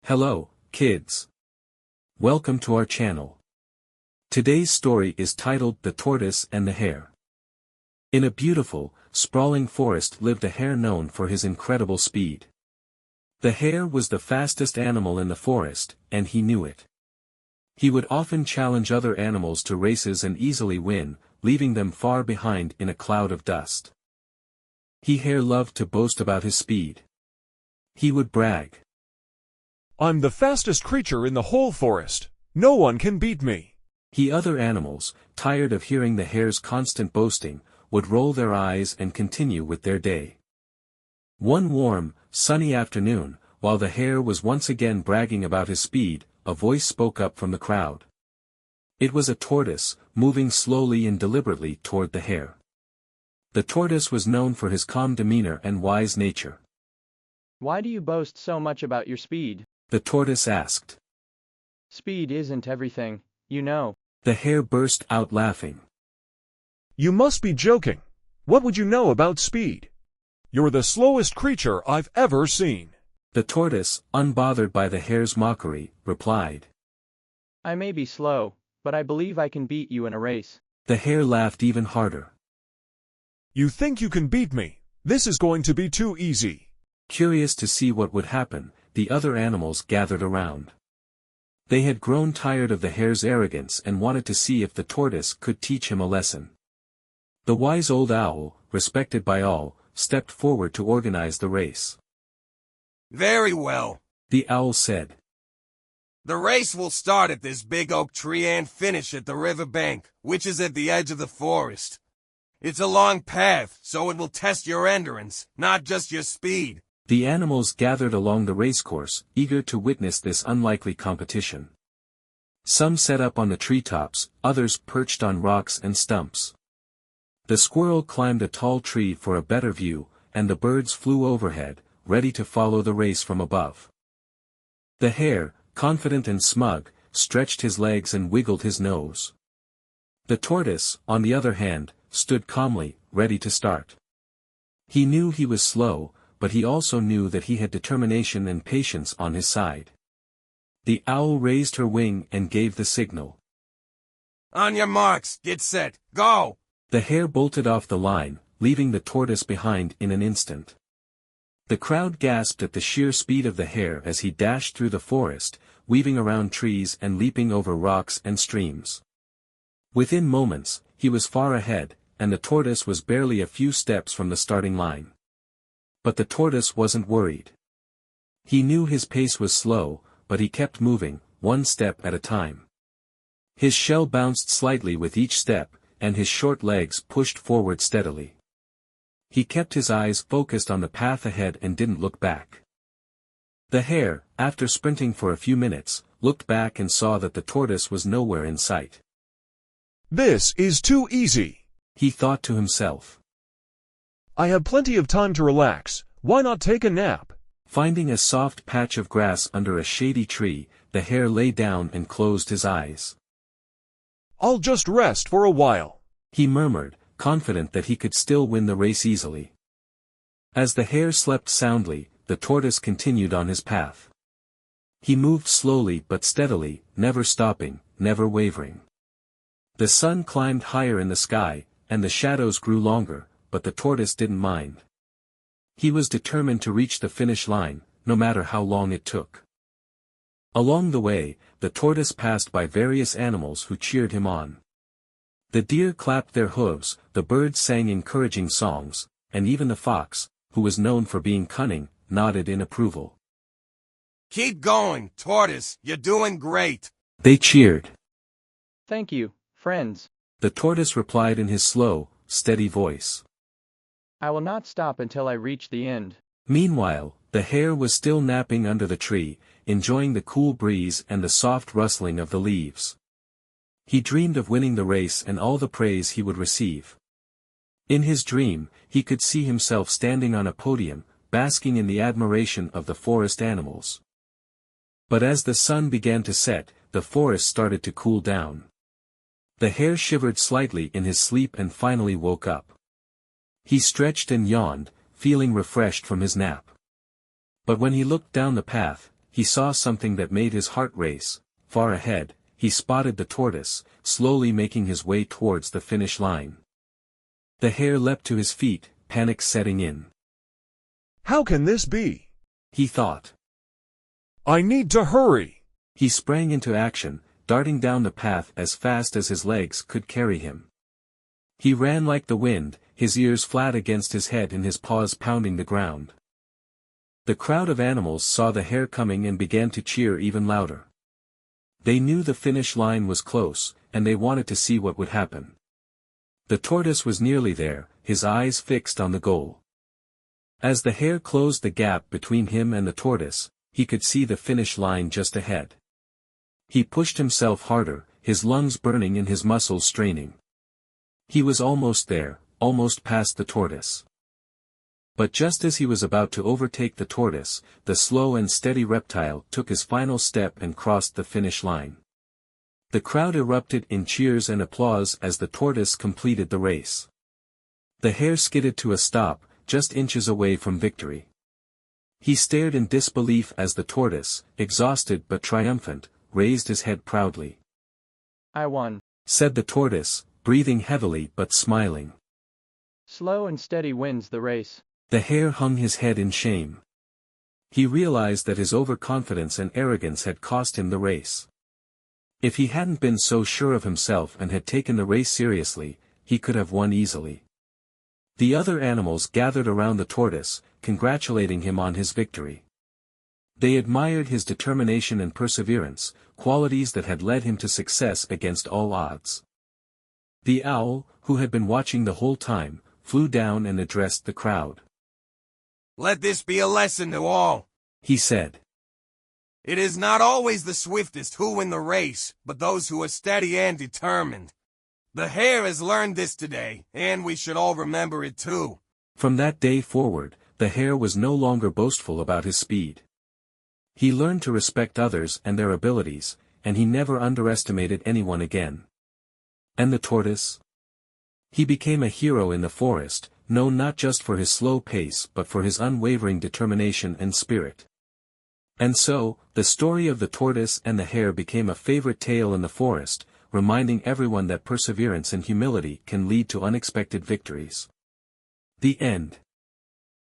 Hello, kids. Welcome to our channel. Today's story is titled The Tortoise and the Hare. In a beautiful, sprawling forest lived a hare known for his incredible speed. The hare was the fastest animal in the forest, and he knew it. He would often challenge other animals to races and easily win, leaving them far behind in a cloud of dust. Hare loved to boast about his speed. He would brag. "I'm the fastest creature in the whole forest. No one can beat me." Other animals, tired of hearing the hare's constant boasting, would roll their eyes and continue with their day. One warm, sunny afternoon, while the hare was once again bragging about his speed, a voice spoke up from the crowd. It was a tortoise, moving slowly and deliberately toward the hare. The tortoise was known for his calm demeanor and wise nature. "Why do you boast so much about your speed?" the tortoise asked. "Speed isn't everything, you know." The hare burst out laughing. "You must be joking. What would you know about speed? You're the slowest creature I've ever seen." The tortoise, unbothered by the hare's mockery, replied. "I may be slow, but I believe I can beat you in a race." The hare laughed even harder. "You think you can beat me? This is going to be too easy." Curious to see what would happen, the other animals gathered around. They had grown tired of the hare's arrogance and wanted to see if the tortoise could teach him a lesson. The wise old owl, respected by all, stepped forward to organize the race. "Very well," the owl said. "The race will start at this big oak tree and finish at the river bank, which is at the edge of the forest. It's a long path, so it will test your endurance, not just your speed." The animals gathered along the racecourse, eager to witness this unlikely competition. Some sat up on the treetops, others perched on rocks and stumps. The squirrel climbed a tall tree for a better view, and the birds flew overhead, ready to follow the race from above. The hare, confident and smug, stretched his legs and wiggled his nose. The tortoise, on the other hand, stood calmly, ready to start. He knew he was slow, but he also knew that he had determination and patience on his side. The owl raised her wing and gave the signal. "On your marks, get set, go!" The hare bolted off the line, leaving the tortoise behind in an instant. The crowd gasped at the sheer speed of the hare as he dashed through the forest, weaving around trees and leaping over rocks and streams. Within moments, he was far ahead, and the tortoise was barely a few steps from the starting line. But the tortoise wasn't worried. He knew his pace was slow, but he kept moving, one step at a time. His shell bounced slightly with each step, and his short legs pushed forward steadily. He kept his eyes focused on the path ahead and didn't look back. The hare, after sprinting for a few minutes, looked back and saw that the tortoise was nowhere in sight. "This is too easy," he thought to himself. "I have plenty of time to relax, why not take a nap?" Finding a soft patch of grass under a shady tree, the hare lay down and closed his eyes. "I'll just rest for a while," he murmured, confident that he could still win the race easily. As the hare slept soundly, the tortoise continued on his path. He moved slowly but steadily, never stopping, never wavering. The sun climbed higher in the sky, and the shadows grew longer, but the tortoise didn't mind. He was determined to reach the finish line, no matter how long it took. Along the way, the tortoise passed by various animals who cheered him on. The deer clapped their hooves, the birds sang encouraging songs, and even the fox, who was known for being cunning, nodded in approval. "Keep going, tortoise, you're doing great," they cheered. "Thank you, friends." The tortoise replied in his slow, steady voice. "I will not stop until I reach the end." Meanwhile, the hare was still napping under the tree, enjoying the cool breeze and the soft rustling of the leaves. He dreamed of winning the race and all the praise he would receive. In his dream, he could see himself standing on a podium, basking in the admiration of the forest animals. But as the sun began to set, the forest started to cool down. The hare shivered slightly in his sleep and finally woke up. He stretched and yawned, feeling refreshed from his nap. But when he looked down the path, he saw something that made his heart race. Far ahead, he spotted the tortoise, slowly making his way towards the finish line. The hare leapt to his feet, panic setting in. How can this be? He thought. I need to hurry. He sprang into action, darting down the path as fast as his legs could carry him. He ran like the wind, his ears flat against his head and his paws pounding the ground. The crowd of animals saw the hare coming and began to cheer even louder. They knew the finish line was close, and they wanted to see what would happen. The tortoise was nearly there, his eyes fixed on the goal. As the hare closed the gap between him and the tortoise, he could see the finish line just ahead. He pushed himself harder, his lungs burning and his muscles straining. He was almost there, almost past the tortoise. But just as he was about to overtake the tortoise, the slow and steady reptile took his final step and crossed the finish line. The crowd erupted in cheers and applause as the tortoise completed the race. The hare skidded to a stop, just inches away from victory. He stared in disbelief as the tortoise, exhausted but triumphant, raised his head proudly. I won, said the tortoise, breathing heavily but smiling. Slow and steady wins the race. The hare hung his head in shame. He realized that his overconfidence and arrogance had cost him the race. If he hadn't been so sure of himself and had taken the race seriously, he could have won easily. The other animals gathered around the tortoise, congratulating him on his victory. They admired his determination and perseverance, qualities that had led him to success against all odds. The owl, who had been watching the whole time, flew down and addressed the crowd. Let this be a lesson to all, he said. It is not always the swiftest who win the race, but those who are steady and determined. The hare has learned this today, and we should all remember it too. From that day forward, the hare was no longer boastful about his speed. He learned to respect others and their abilities, and he never underestimated anyone again. And the tortoise? He became a hero in the forest, known not just for his slow pace but for his unwavering determination and spirit. And so, the story of the tortoise and the hare became a favorite tale in the forest, reminding everyone that perseverance and humility can lead to unexpected victories. The end.